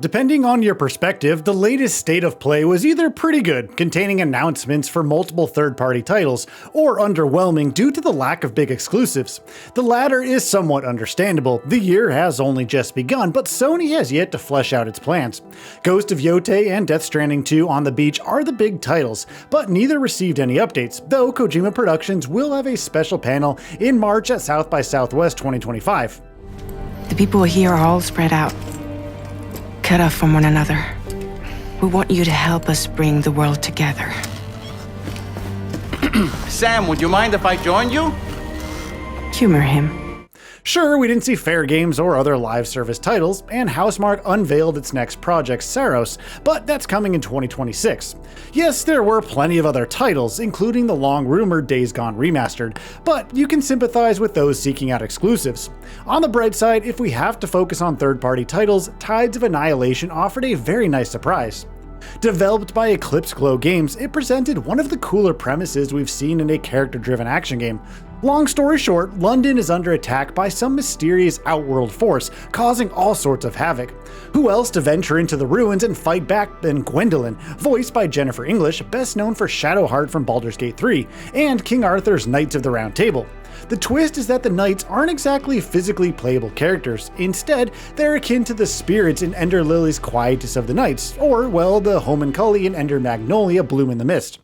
Depending on your perspective, the latest state of play was either pretty good, containing announcements for multiple third-party titles, or underwhelming due to the lack of big exclusives. The latter is somewhat understandable. The year has only just begun, but Sony has yet to flesh out its plans. Ghost of Yotei and Death Stranding 2 on the Beach are the big titles, but neither received any updates, though Kojima Productions will have a special panel in March at South by Southwest 2025. The people here are all spread out, cut off from one another. We want you to help us bring the world together. Sam, would you mind if I joined you? Humor him. Sure, we didn't see Fair Games or other live service titles, and Housemarque unveiled its next project, Saros, but that's coming in 2026. Yes, there were plenty of other titles, including the long-rumored Days Gone Remastered, but you can sympathize with those seeking out exclusives. On the bright side, if we have to focus on third-party titles, Tides of Annihilation offered a very nice surprise. Developed by Eclipse Glow Games, it presented one of the cooler premises we've seen in a character-driven action game. Long story short, London is under attack by some mysterious outworld force, causing all sorts of havoc. Who else to venture into the ruins and fight back than Gwendolyn, voiced by Jennifer English, best known for Shadowheart from Baldur's Gate 3, and King Arthur's Knights of the Round Table. The twist is that the knights aren't exactly physically playable characters. Instead, they're akin to the spirits in Ender Lily's Quietus of the Nights, or, well, the Homunculus in Ender Magnolia Bloom in the Mist.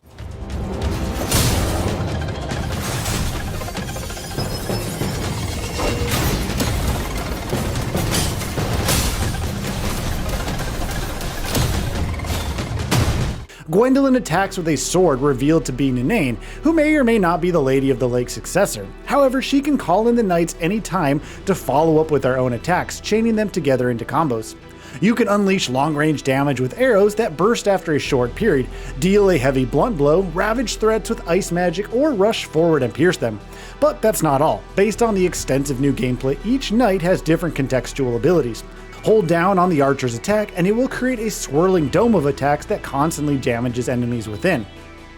Gwendolyn attacks with a sword revealed to be Ninaine, who may or may not be the Lady of the Lake's successor. However, she can call in the knights anytime to follow up with their own attacks, chaining them together into combos. You can unleash long-range damage with arrows that burst after a short period, deal a heavy blunt blow, ravage threats with ice magic, or rush forward and pierce them. But that's not all. Based on the extensive new gameplay, each knight has different contextual abilities. Hold down on the archer's attack and it will create a swirling dome of attacks that constantly damages enemies within.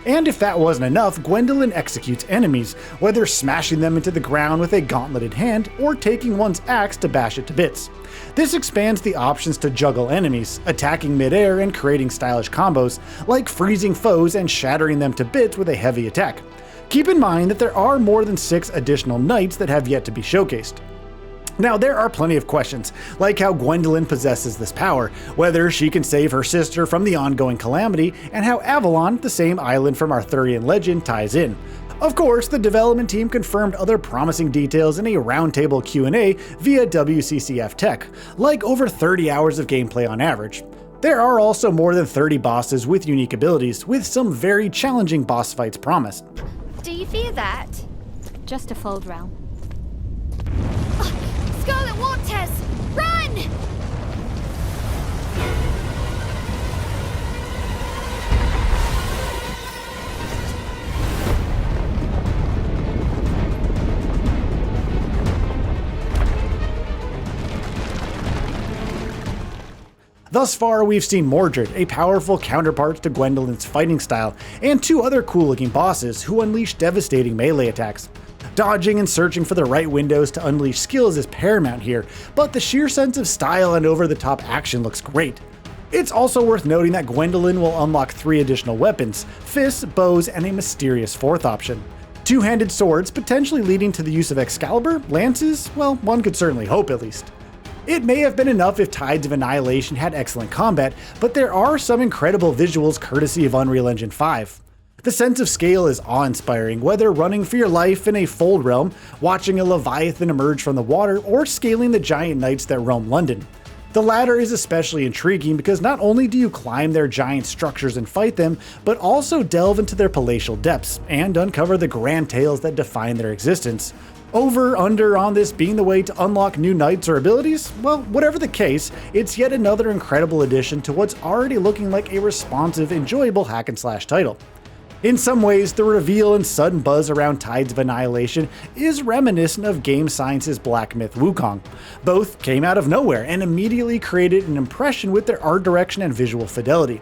And if that wasn't enough, Gwendolyn executes enemies, whether smashing them into the ground with a gauntleted hand or taking one's axe to bash it to bits. This expands the options to juggle enemies, attacking mid-air and creating stylish combos, like freezing foes and shattering them to bits with a heavy attack. Keep in mind that there are more than 6 additional knights that have yet to be showcased. Now, there are plenty of questions, like how Gwendolyn possesses this power, whether she can save her sister from the ongoing calamity, and how Avalon, the same island from Arthurian legend, ties in. Of course, the development team confirmed other promising details in a roundtable Q&A via WCCF Tech, like over 30 hours of gameplay on average. There are also more than 30 bosses with unique abilities, with some very challenging boss fights promised. Do you fear that? Just a fold realm. Scarlet Waters! Run! Thus far, we've seen Mordred, a powerful counterpart to Gwendolyn's fighting style, and 2 other cool-looking bosses who unleash devastating melee attacks. Dodging and searching for the right windows to unleash skills is paramount here, but the sheer sense of style and over-the-top action looks great. It's also worth noting that Gwendolyn will unlock 3 additional weapons, fists, bows, and a mysterious 4th option. 2-handed swords, potentially leading to the use of Excalibur, lances, well, one could certainly hope at least. It may have been enough if Tides of Annihilation had excellent combat, but there are some incredible visuals courtesy of Unreal Engine 5. The sense of scale is awe-inspiring, whether running for your life in a fold realm, watching a leviathan emerge from the water, or scaling the giant knights that roam London. The latter is especially intriguing because not only do you climb their giant structures and fight them, but also delve into their palatial depths and uncover the grand tales that define their existence. Over, under on this being the way to unlock new knights or abilities? Well, whatever the case, it's yet another incredible addition to what's already looking like a responsive, enjoyable hack-and-slash title. In some ways, the reveal and sudden buzz around Tides of Annihilation is reminiscent of Game Science's black myth Wukong. Both came out of nowhere and immediately created an impression with their art direction and visual fidelity.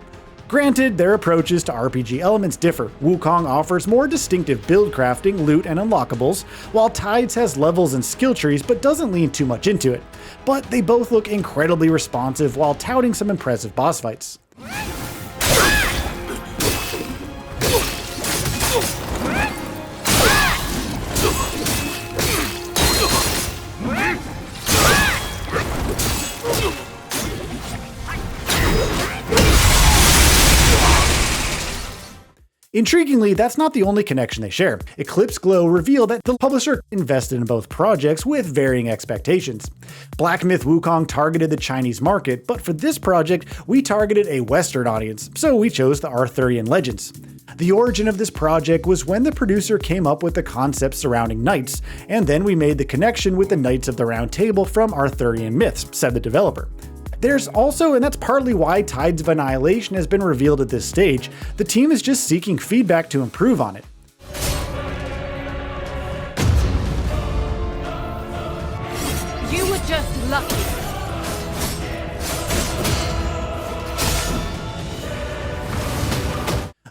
Granted, their approaches to RPG elements differ. Wukong offers more distinctive build crafting, loot, and unlockables, while Tides has levels and skill trees but doesn't lean too much into it. But they both look incredibly responsive while touting some impressive boss fights. Intriguingly, that's not the only connection they share. Eclipse Glow revealed that the publisher invested in both projects with varying expectations. Black Myth Wukong targeted the Chinese market, but for this project, we targeted a Western audience, so we chose the Arthurian legends. The origin of this project was when the producer came up with the concept surrounding knights, and then we made the connection with the Knights of the Round Table from Arthurian myths, said the developer. There's also, and that's partly why Tides of Annihilation has been revealed at this stage, the team is just seeking feedback to improve on it. You were just lucky.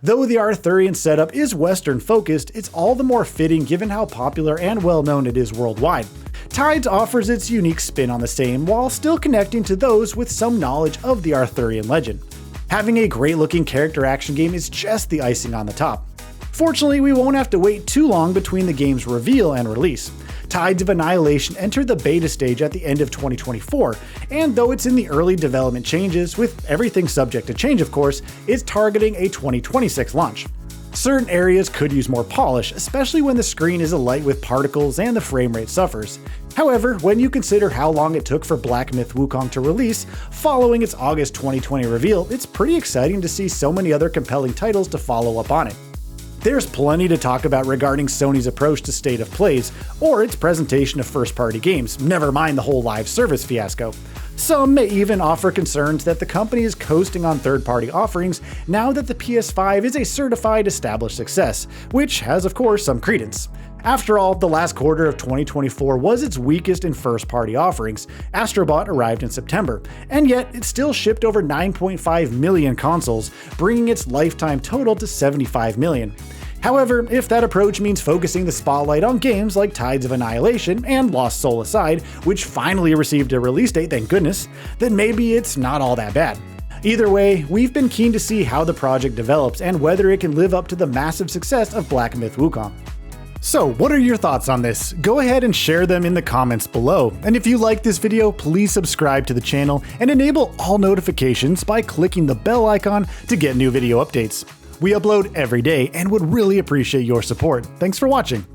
Though the Arthurian setup is Western focused, it's all the more fitting given how popular and well known it is worldwide. Tides offers its unique spin on the same while still connecting to those with some knowledge of the Arthurian legend. Having a great looking character action game is just the icing on the top. Fortunately, we won't have to wait too long between the game's reveal and release. Tides of Annihilation entered the beta stage at the end of 2024, and though it's in the early development changes, with everything subject to change of course, it's targeting a 2026 launch. Certain areas could use more polish, especially when the screen is alight with particles and the frame rate suffers. However, when you consider how long it took for Black Myth Wukong to release, following its August 2020 reveal, it's pretty exciting to see so many other compelling titles to follow up on it. There's plenty to talk about regarding Sony's approach to state of plays, or its presentation of first-party games, never mind the whole live service fiasco. Some may even offer concerns that the company is coasting on third-party offerings now that the PS5 is a certified established success, which has of course some credence. After all, the last quarter of 2024 was its weakest in first-party offerings. Astrobot arrived in September, and yet it still shipped over 9.5 million consoles, bringing its lifetime total to 75 million. However, if that approach means focusing the spotlight on games like Tides of Annihilation and Lost Soul Aside, which finally received a release date, thank goodness, then maybe it's not all that bad. Either way, we've been keen to see how the project develops and whether it can live up to the massive success of Black Myth Wukong. So, what are your thoughts on this? Go ahead and share them in the comments below. And if you like this video, please subscribe to the channel and enable all notifications by clicking the bell icon to get new video updates. We upload every day and would really appreciate your support. Thanks for watching.